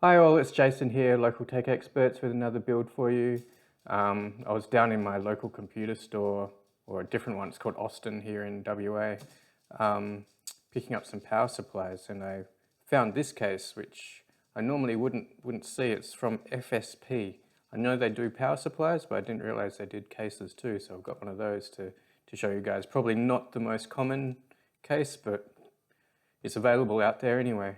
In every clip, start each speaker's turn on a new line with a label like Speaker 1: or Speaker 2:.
Speaker 1: Hi all, it's Jason here, local tech experts with another build for you. I was down in my local computer store, or a different one, it's called Austin here in WA, picking up some power supplies, and I found this case, which I normally wouldn't see. It's from FSP. I know they do power supplies, but I didn't realize they did cases too, so I've got one of those to show you guys. Probably not the most common case, but it's available out there anyway.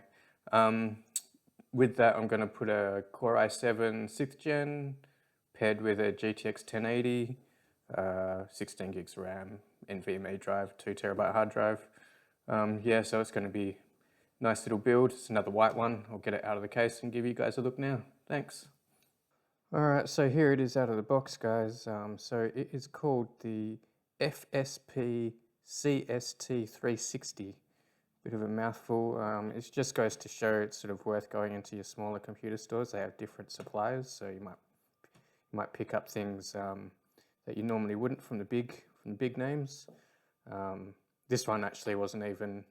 Speaker 1: With that, I'm going to put a Core i7 6th gen paired with a GTX 1080, 16 gigs RAM, NVMe drive, 2 terabyte hard drive. Yeah, so it's going to be a nice little build. It's another white one. I'll get it out of the case and give you guys a look now. Thanks. Alright, so here it is out of the box, guys. So it is called the FSP CST360. Bit of a mouthful. It just goes to show it's sort of worth going into your smaller computer stores. They have different suppliers, so you might pick up things that you normally wouldn't from the big names. This one actually wasn't even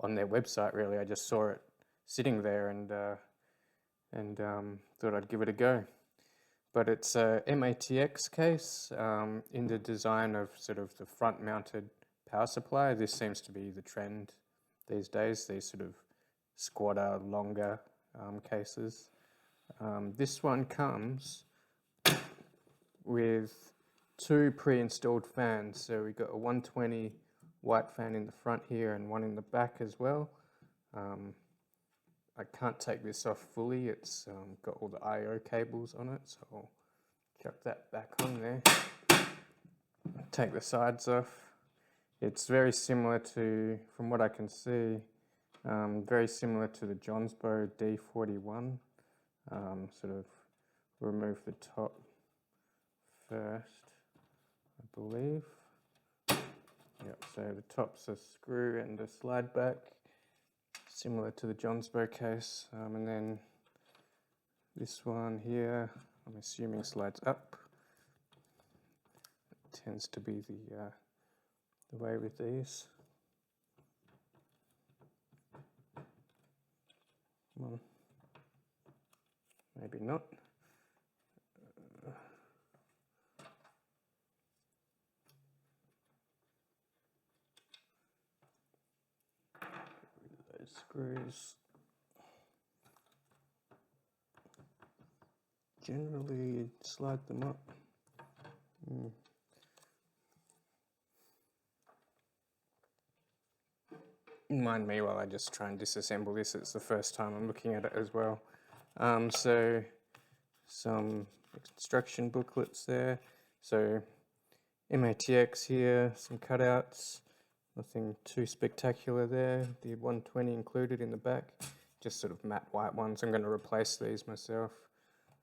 Speaker 1: on their website really. I just saw it sitting there and thought I'd give it a go. But it's a MATX case in the design of sort of the front-mounted power supply. This seems to be the trend these days, these sort of squatter, longer cases. This one comes with 2 pre-installed fans. So we've got a 120 white fan in the front here and one in the back as well. I can't take this off fully. It's got all the I/O cables on it, so I'll chuck that back on there. Take the sides off. It's very similar to, from what I can see, very similar to the Johnsbow D41. Sort of remove the top first, I believe. Yep, so the top's a screw and a slide back, similar to the Johnsbow case. And then this one here, I'm assuming slides up. It tends to be the way with these. Well, maybe not. Those screws. Generally slide them up. Mind me while I just try and disassemble this. It's the first time I'm looking at it as well. So some instruction booklets there. So MATX here, some cutouts, nothing too spectacular there. The 120 included in the back, just sort of matte white ones. I'm going to replace these myself.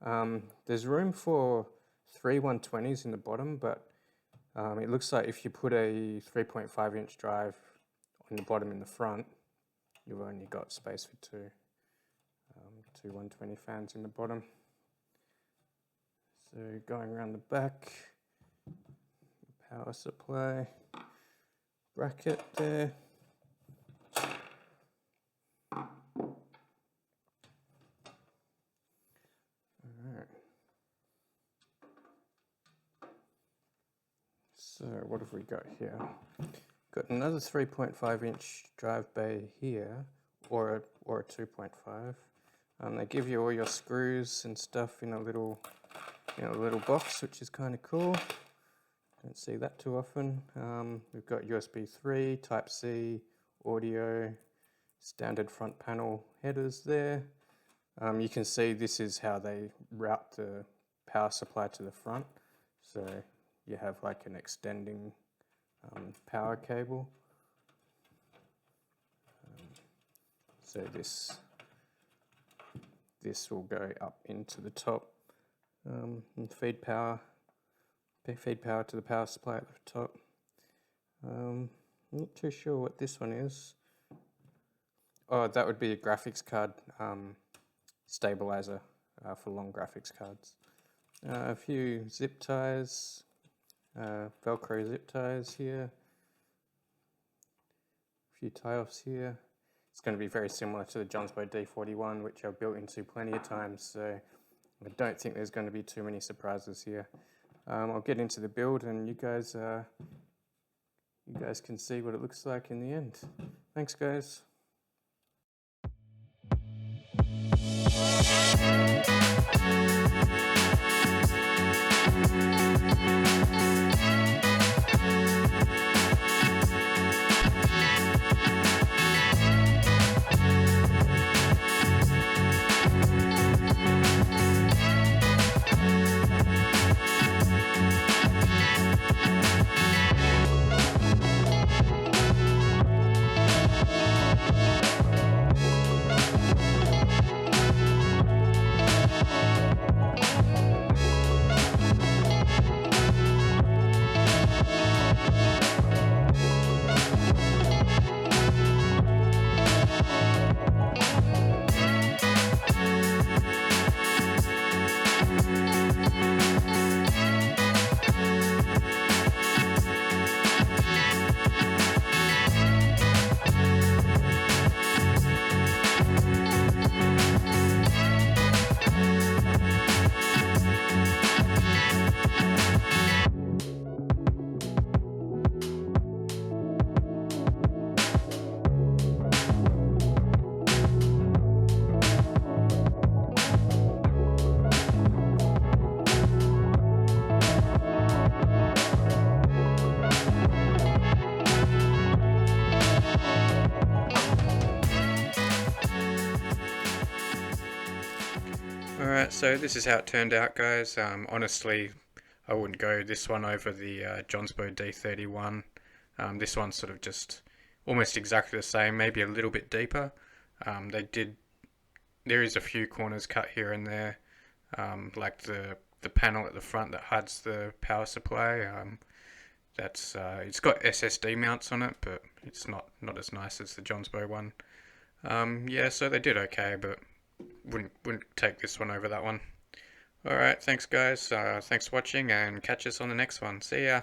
Speaker 1: There's room for 3 120s in the bottom, but it looks like if you put a 3.5 inch drive on the bottom in the front, you've only got space for two 120 fans in the bottom. So going around the back, power supply bracket there. Alright. So what have we got here? Got another 3.5 inch drive bay here, or a 2.5. They give you all your screws and stuff in a little box, which is kind of cool. Don't see that too often. We've got USB 3, Type C, audio, standard front panel headers there. You can see this is how they route the power supply to the front. So you have like an extending power cable. So this will go up into the top and feed power to the power supply at the top. I'm not too sure what this one is. Oh, that would be a graphics card stabilizer for long graphics cards. A few zip ties, Velcro zip ties here, a few tie-offs here. It's going to be very similar to the Johnsbow D41, which I've built into plenty of times, so I don't think there's going to be too many surprises here. I'll get into the build and you guys can see what it looks like in the end. Thanks guys. Alright, so this is how it turned out, guys. Honestly, I wouldn't go this one over the Johnsbow D31. This one's sort of just almost exactly the same, maybe a little bit deeper. There is a few corners cut here and there, like the panel at the front that hides the power supply. It's got SSD mounts on it, but it's not as nice as the Johnsbow one. Yeah, so they did okay, but wouldn't take this one over that one. Alright, thanks guys, thanks for watching and catch us on the next one. See ya!